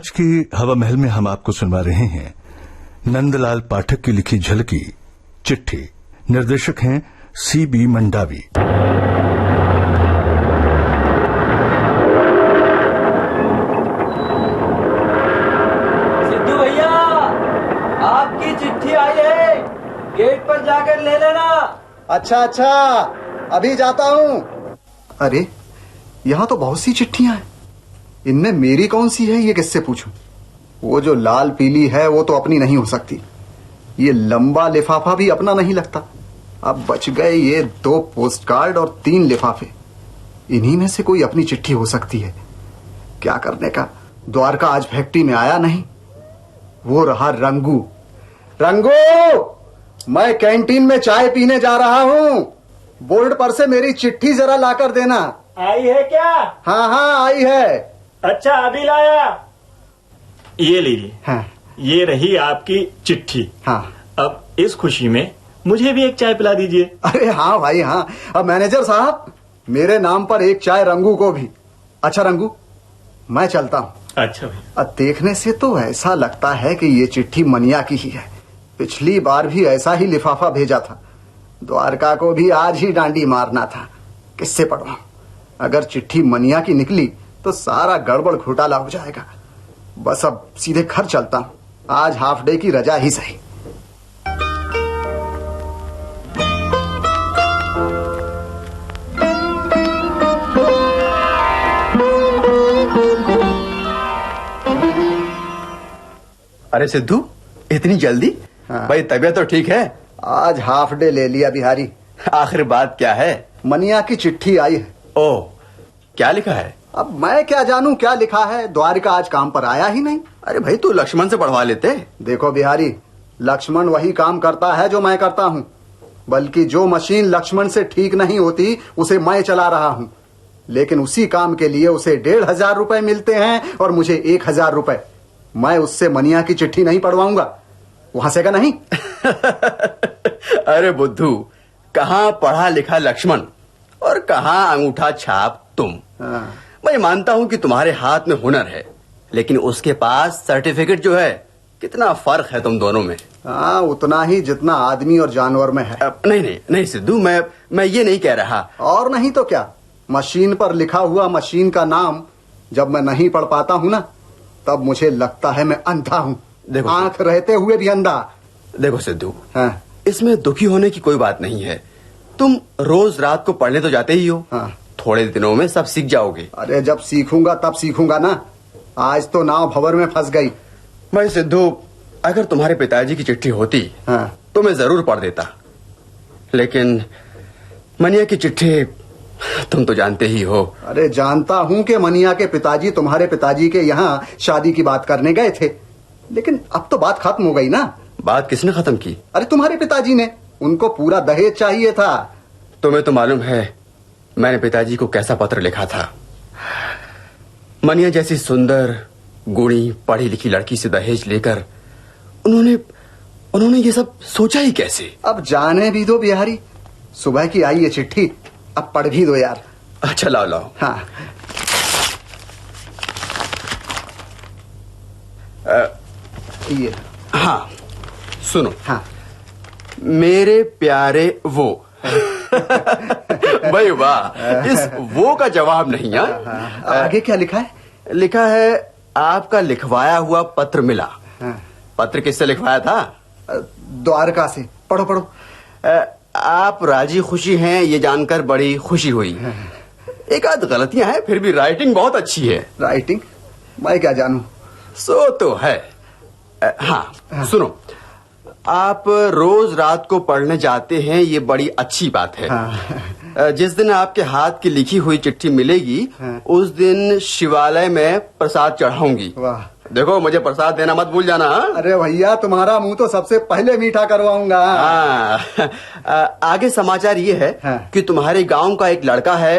आज की हवा महल में हम आपको सुनवा रहे हैं नंदलाल पाठक की लिखी झलकी चिट्ठी। निर्देशक हैं C.B. मंडावी। सिद्धू भैया, आपकी चिट्ठी आई है, गेट पर जाकर ले लेना। अच्छा, अभी जाता हूँ। अरे, यहाँ तो बहुत सी चिट्ठियां हैं। इनमें मेरी कौन सी है, ये किससे पूछूं? वो जो लाल पीली है वो तो अपनी नहीं हो सकती। ये लंबा लिफाफा भी अपना नहीं लगता। अब बच गए ये 2 पोस्ट कार्ड और 3 लिफाफे। इन्हीं में से कोई अपनी चिट्ठी हो सकती है। क्या करने का, द्वारका आज फैक्ट्री में आया नहीं। वो रहा रंगू। मैं कैंटीन में चाय पीने जा रहा हूँ। बोर्ड पर से मेरी चिट्ठी जरा लाकर देना। आई है क्या? हाँ, आई है। अच्छा, अभी लाया। ये लीजिए। हाँ। ये रही आपकी चिट्ठी। हाँ। अब इस खुशी में मुझे भी एक चाय पिला दीजिए। अरे हाँ भाई हाँ। अब मैनेजर साहब, मेरे नाम पर एक चाय रंगू को भी। अच्छा रंगू, मैं चलता हूँ। अच्छा भाई। अब देखने से तो ऐसा लगता है कि ये चिट्ठी मनिया की ही है। पिछली बार भी ऐसा ही लिफाफा भेजा था। द्वारका को भी आज ही डांडी मारना था। किससे पढ़वाऊं? अगर चिट्ठी मनिया की निकली तो सारा गड़बड़ घोटाला हो जाएगा। बस अब सीधे घर चलता हूं। आज हाफ डे की रजा ही सही। अरे सिद्धू, इतनी जल्दी? हाँ। भाई तबीयत तो ठीक है? आज हाफ डे ले लिया बिहारी। आखिर बात क्या है? मनिया की चिट्ठी आई है। ओह, क्या लिखा है? अब मैं क्या जानूं क्या लिखा है। द्वारिका आज काम पर आया ही नहीं। अरे भाई, तू लक्ष्मण से पढ़वा लेते। देखो बिहारी, लक्ष्मण वही काम करता है जो मैं करता हूँ। बल्कि जो मशीन लक्ष्मण से ठीक नहीं होती उसे मैं चला रहा हूँ। लेकिन उसी काम के लिए उसे 1,500 रुपए मिलते हैं और मुझे 1,000 रुपए। मैं उससे मनिया की चिट्ठी नहीं पढ़वाऊंगा। वहां से का नहीं। अरे बुद्धू, कहाँ पढ़ा लिखा लक्ष्मण और कहाँ अंगूठा छाप तुम। हाँ। मैं मानता हूँ कि तुम्हारे हाथ में हुनर है, लेकिन उसके पास सर्टिफिकेट जो है, कितना फर्क है तुम दोनों में। हाँ, उतना ही जितना आदमी और जानवर में है। नहीं सिद्धू, मैं ये नहीं कह रहा। और नहीं तो क्या, मशीन पर लिखा हुआ मशीन का नाम जब मैं नहीं पढ़ पाता हूँ ना, तब मुझे लगता है मैं अंधा हूँ। आंख रहते हुए भी अंधा। देखो सिद्धू, हाँ। इसमें दुखी होने की कोई बात नहीं है। तुम रोज रात को पढ़ने तो जाते ही हो। हाँ। थोड़े दिनों में सब सीख जाओगे। अरे जब सीखूंगा तब सीखूंगा ना। आज तो नाव भंवर में फंस गई। भाई सिद्धू, अगर तुम्हारे पिताजी की चिट्ठी होती हाँ। तो मैं जरूर पढ़ देता, लेकिन मनिया की चिट्ठी तुम तो जानते ही हो। अरे जानता हूँ कि मनिया के पिताजी तुम्हारे पिताजी के यहाँ शादी की बात करने गए थे, लेकिन अब तो बात खत्म हो गई ना। बात किसने खत्म की? अरे तुम्हारे पिताजी ने। उनको पूरा दहेज चाहिए था। तुम्हें तो मालूम है मैंने पिताजी को कैसा पत्र लिखा था। मनिया जैसी सुंदर, गुणी, पढ़ी लिखी लड़की से दहेज लेकर उन्होंने ये सब सोचा ही कैसे? अब जाने भी दो बिहारी। सुबह की आई ये चिट्ठी, अब पढ़ भी दो यार। अच्छा लाओ। हाँ। ये। हाँ, सुनो। हाँ। मेरे प्यारे वो। भाई वाह, इस वो का जवाब नहीं। आगे क्या लिखा है? लिखा है आपका लिखवाया हुआ पत्र मिला। हाँ। पत्र किससे लिखवाया था? द्वारका से। पढ़ो। आप राजी खुशी हैं ये जानकर बड़ी खुशी हुई। एक आध गलतियां हैं, फिर भी राइटिंग बहुत अच्छी है। राइटिंग? मैं क्या जानूं। सो तो है। हाँ, सुनो, आप रोज रात को पढ़ने जाते हैं, ये बड़ी अच्छी बात है। हाँ। जिस दिन आपके हाथ की लिखी हुई चिट्ठी मिलेगी, उस दिन शिवालय में प्रसाद चढ़ाऊंगी। वाह। देखो, मुझे प्रसाद देना मत भूल जाना। अरे भैया, तुम्हारा मुंह तो सबसे पहले मीठा करवाऊंगा। आगे समाचार ये है कि तुम्हारे गांव का एक लड़का है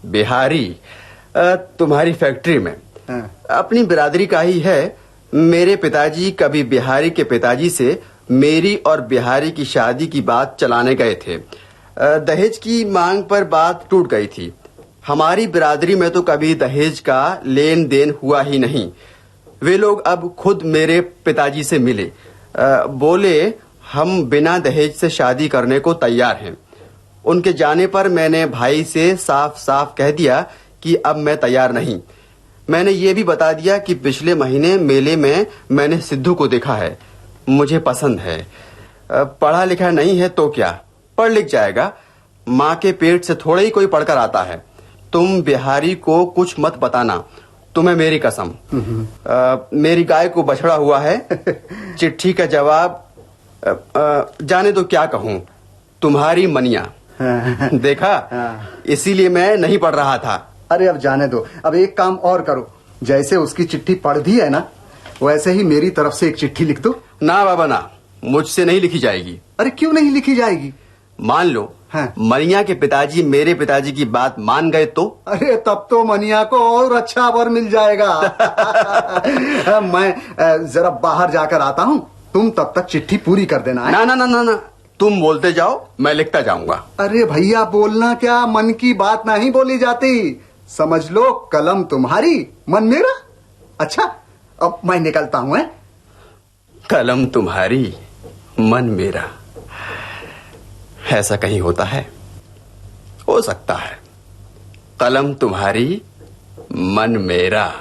बिहारी, तुम्हारी फैक्ट्री में। अपनी बिरादरी का ही है। मेरे पिताजी कभी बिहारी के पिताजी से मेरी और बिहारी की शादी की बात चलाने गए थे। दहेज की मांग पर बात टूट गई थी। हमारी बिरादरी में तो कभी दहेज का लेन देन हुआ ही नहीं। वे लोग अब खुद मेरे पिताजी से मिले। बोले हम बिना दहेज से शादी करने को तैयार हैं। उनके जाने पर मैंने भाई से साफ साफ कह दिया कि अब मैं तैयार नहीं। मैंने ये भी बता दिया कि पिछले महीने मेले में मैंने सिद्धू को देखा है, मुझे पसंद है। पढ़ा लिखा नहीं है तो क्या, पढ़ लिख जाएगा। माँ के पेट से थोड़ा ही कोई पढ़कर आता है। तुम बिहारी को कुछ मत बताना, तुम्हें मेरी कसम। मेरी गाय को बछड़ा हुआ है। चिट्ठी का जवाब जाने दो क्या कहूँ, तुम्हारी मनिया। देखा, इसीलिए मैं नहीं पढ़ रहा था। अरे अब जाने दो। अब एक काम और करो, जैसे उसकी चिट्ठी पढ़ दी है ना, वैसे ही मेरी तरफ से एक चिट्ठी लिख दो। ना बाबा ना, मुझसे नहीं लिखी जाएगी। अरे क्यों नहीं लिखी जाएगी? मान लो मनिया के पिताजी मेरे पिताजी की बात मान गए तो? अरे तब तो मनिया को और अच्छा वर मिल जाएगा। मैं जरा बाहर जाकर आता हूँ, तुम तब तक चिट्ठी पूरी कर देना है। ना ना ना ना ना, तुम बोलते जाओ, मैं लिखता जाऊंगा। अरे भैया बोलना क्या, मन की बात नहीं बोली जाती। समझ लो, कलम तुम्हारी मन मेरा। अच्छा अब मैं निकलता हूँ। कलम तुम्हारी मन मेरा, ऐसा कहीं होता है? हो सकता है। कलम तुम्हारी मन मेरा,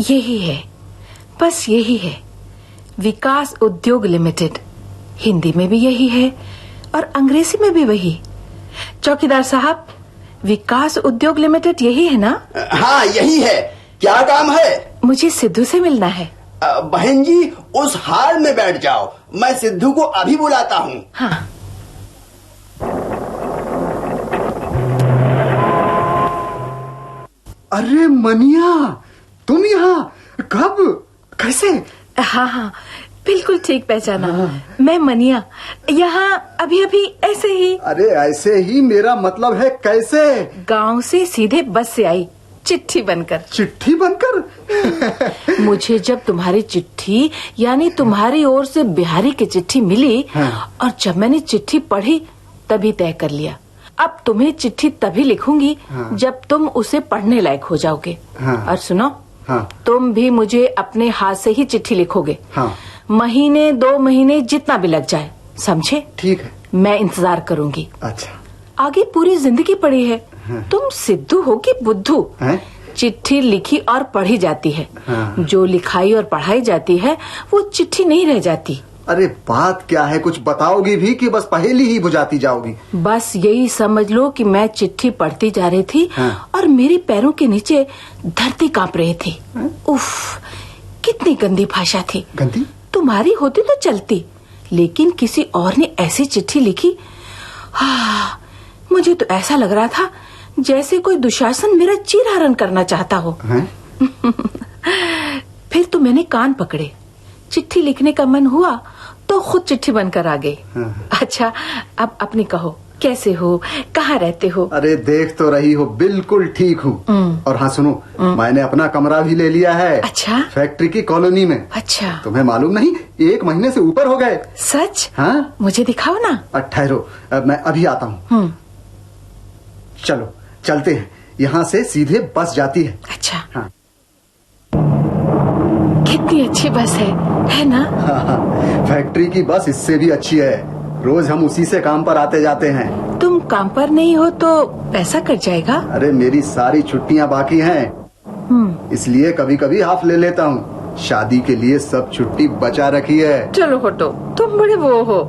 यही है, बस यही है। विकास उद्योग लिमिटेड, हिंदी में भी यही है और अंग्रेजी में भी वही। चौकीदार साहब, विकास उद्योग लिमिटेड यही है ना? हाँ यही है। क्या काम है? मुझे सिद्धू से मिलना है। बहन जी, उस हाल में बैठ जाओ, मैं सिद्धू को अभी बुलाता हूँ। हाँ। अरे मनिया, तुम यहाँ कब, कैसे? हाँ हाँ, बिल्कुल ठीक पहचाना। मैं मनिया, यहाँ अभी अभी ऐसे ही। अरे ऐसे ही मेरा मतलब है कैसे? गांव से सीधे बस से आई, चिट्ठी बनकर। चिट्ठी बनकर? मुझे जब तुम्हारी चिट्ठी यानी तुम्हारी ओर से बिहारी की चिट्ठी मिली, और जब मैंने चिट्ठी पढ़ी तभी तय कर लिया, अब तुम्हें चिट्ठी तभी लिखूंगी जब तुम उसे पढ़ने लायक हो जाओगे। और सुनो, तुम भी मुझे अपने हाथ से ही चिट्ठी लिखोगे। महीने 2 महीने जितना भी लग जाए, समझे? ठीक है, मैं इंतजार करूंगी। अच्छा, आगे पूरी जिंदगी पड़ी है। तुम सिद्धू हो कि बुद्धू? चिट्ठी लिखी और पढ़ी जाती है, जो लिखाई और पढ़ाई जाती है वो चिट्ठी नहीं रह जाती। अरे बात क्या है, कुछ बताओगी भी कि बस पहेली ही बुझाती जाओगी? बस यही समझ लो कि मैं चिट्ठी पढ़ती जा रही थी और मेरे पैरों के नीचे धरती कांप रही थी। उफ, कितनी गंदी भाषा थी। गंदी? तुम्हारी होती तो चलती, लेकिन किसी और ने ऐसी चिट्ठी लिखी। मुझे तो ऐसा लग रहा था जैसे कोई दुशासन मेरा चीरहरण करना चाहता हो। फिर तो मैंने कान पकड़े, चिट्ठी लिखने का मन हुआ तो खुद चिट्ठी बनकर आ गई। अच्छा, अब अपनी कहो, कैसे हो, कहाँ रहते हो? अरे देख तो रही हो, बिल्कुल ठीक हूँ। और हाँ सुनो, मैंने अपना कमरा भी ले लिया है। अच्छा? फैक्ट्री की कॉलोनी में। अच्छा, तुम्हें मालूम नहीं, 1 महीने से ऊपर हो गए। सच? हाँ, मुझे दिखाओ ना। ठहरो, मैं अभी आता हूँ। चलो चलते हैं, यहाँ से सीधे बस जाती है। अच्छा। हाँ। कितनी अच्छी बस है ना? हाँ, फैक्ट्री की बस इससे भी अच्छी है। रोज हम उसी से काम पर आते जाते हैं। तुम काम पर नहीं हो तो पैसा कट जाएगा। अरे मेरी सारी छुट्टियाँ बाकी हैं, इसलिए कभी कभी हाफ ले लेता हूँ। शादी के लिए सब छुट्टी बचा रखी है। चलो हटो, तुम बड़े वो हो।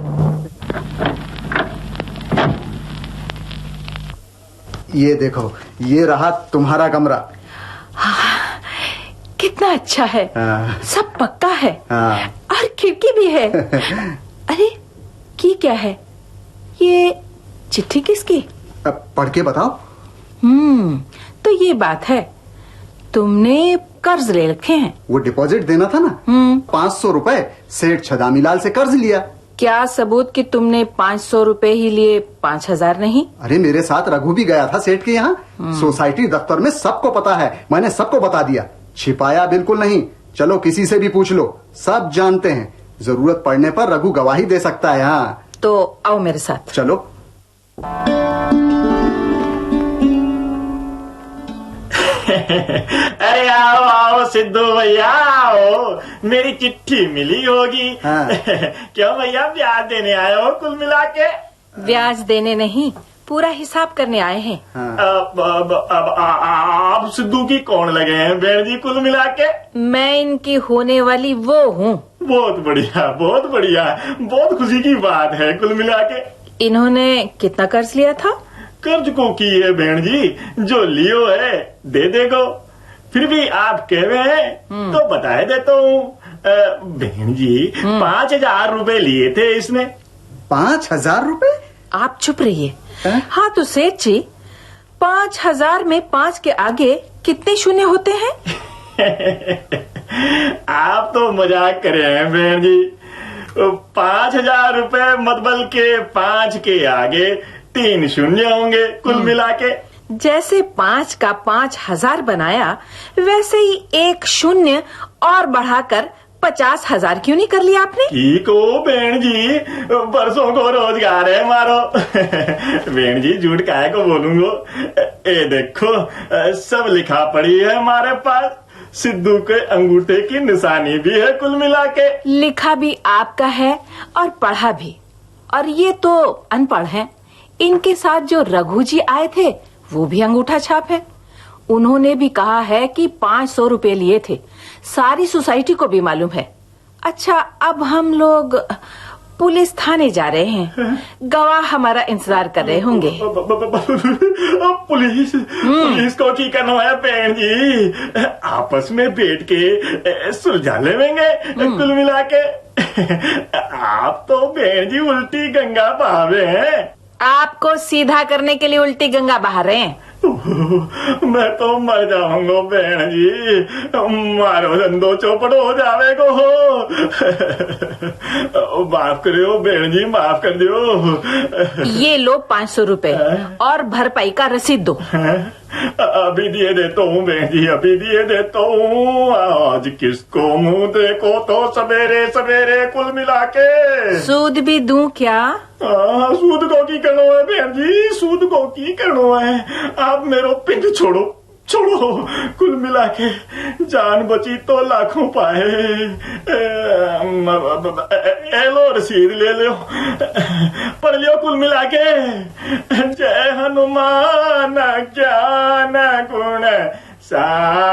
ये देखो, ये रहा तुम्हारा कमरा। कितना अच्छा है। सब पक्का है। और खिड़की भी है। अरे की क्या है ये? चिट्ठी किसकी? पढ़ के बताओ। तो ये बात है, तुमने कर्ज ले रखे हैं। वो डिपॉजिट देना था ना, 500 रुपए सेठ छदामीलाल से कर्ज लिया। क्या सबूत कि तुमने 500 रुपए ही लिए, 5000 नहीं? अरे मेरे साथ रघु भी गया था सेठ के यहाँ। सोसाइटी दफ्तर में सबको पता है, मैंने सबको बता दिया, छिपाया बिल्कुल नहीं। चलो किसी से भी पूछ लो, सब जानते हैं। जरूरत पड़ने पर रघु गवाही दे सकता है। हाँ तो आओ मेरे साथ। चलो। अरे आओ आओ सिद्धू भैया आओ, मेरी चिट्ठी मिली होगी। हाँ। क्यों भैया ब्याज देने आए हो कुल मिला के? ब्याज देने नहीं, पूरा हिसाब करने आए हैं। अब आप सिद्धू की कौन लगे हैं बहन जी कुल मिला के? मैं इनकी होने वाली वो हूँ। बहुत बढ़िया, बहुत बढ़िया, बहुत खुशी की बात है कुल मिला के। इन्होंने कितना कर्ज लिया था? कर्ज को की है बहन जी, जो लियो है दे देगो। फिर भी आप कह रहे हैं तो बता देता हूँ। बहन जी 5,000 रुपए लिए थे इसने। 5,000 रुपए? आप चुप रहिए। हैं? हाँ तो सेठ जी, 5,000 में 5 के आगे कितने शून्य होते हैं? आप तो मजाक कर रहे हैं बहन जी। 5,000 रुपए मतलब के 5 के आगे 3 शून्य होंगे कुल मिला के। जैसे 5 का 5,000 बनाया, वैसे ही 1 शून्य और बढ़ाकर 50,000 क्यों नहीं कर लिया आपने? ठीक हो बहन जी, बरसों को रोजगार है मारो। बहन जी झूठ काहे को बोलूंगो। ए देखो सब लिखा पड़ी है हमारे पास। सिद्धू के अंगूठे की निशानी भी है कुल मिला के। लिखा भी आपका है और पढ़ा भी। और ये तो अनपढ़ हैं। इनके साथ जो रघु जी आए थे वो भी अंगूठा छाप है। उन्होंने भी कहा है कि 500 रुपए लिए थे। सारी सोसाइटी को भी मालूम है। अच्छा, अब हम लोग पुलिस थाने जा रहे हैं। गवाह हमारा इंतजार कर रहे होंगे। पुलिस को की करना है बहन जी? आपस में बैठ के सुलझा लेंगे कुल मिला के। आप तो बहन जी उल्टी गंगा बहावे हैं। आपको सीधा करने के लिए उल्टी गंगा बहा रहे हैं। मैं तो मर जाऊंगा बहन जी, मारो धंधो चौपट हो जावे को। माफ करियो बहन जी, माफ कर दियो। ये लो 500 रुपए और भरपाई का रसीद दो। अभी दिए देता हूँ बहन जी, अभी दिए देता हूँ। आज किसको मुंह देखो तो सवेरे सवेरे कुल मिला के। सूद भी दूं क्या? सूद को की करना है बहन जी, सूद को की करना है। आप मेरो पिंड छोड़ो छोड़ो कुल मिला के। जान बची तो लाखों पाए। लो रसीद ले लो, पढ़ लियो कुल मिला के। जय हनुमान ज्ञान गुण सागर।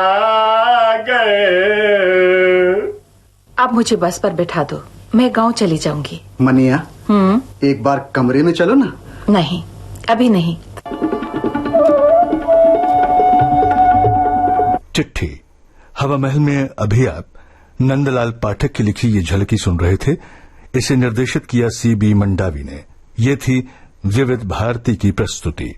अब मुझे बस पर बैठा दो, मैं गांव चली जाऊंगी। मनिया, एक बार कमरे में चलो ना। नहीं, अभी नहीं। चिट्ठी। हवा महल में अभी आप नंदलाल पाठक की लिखी ये झलकी सुन रहे थे। इसे निर्देशित किया CB मंडावी ने। ये थी विविध भारती की प्रस्तुति।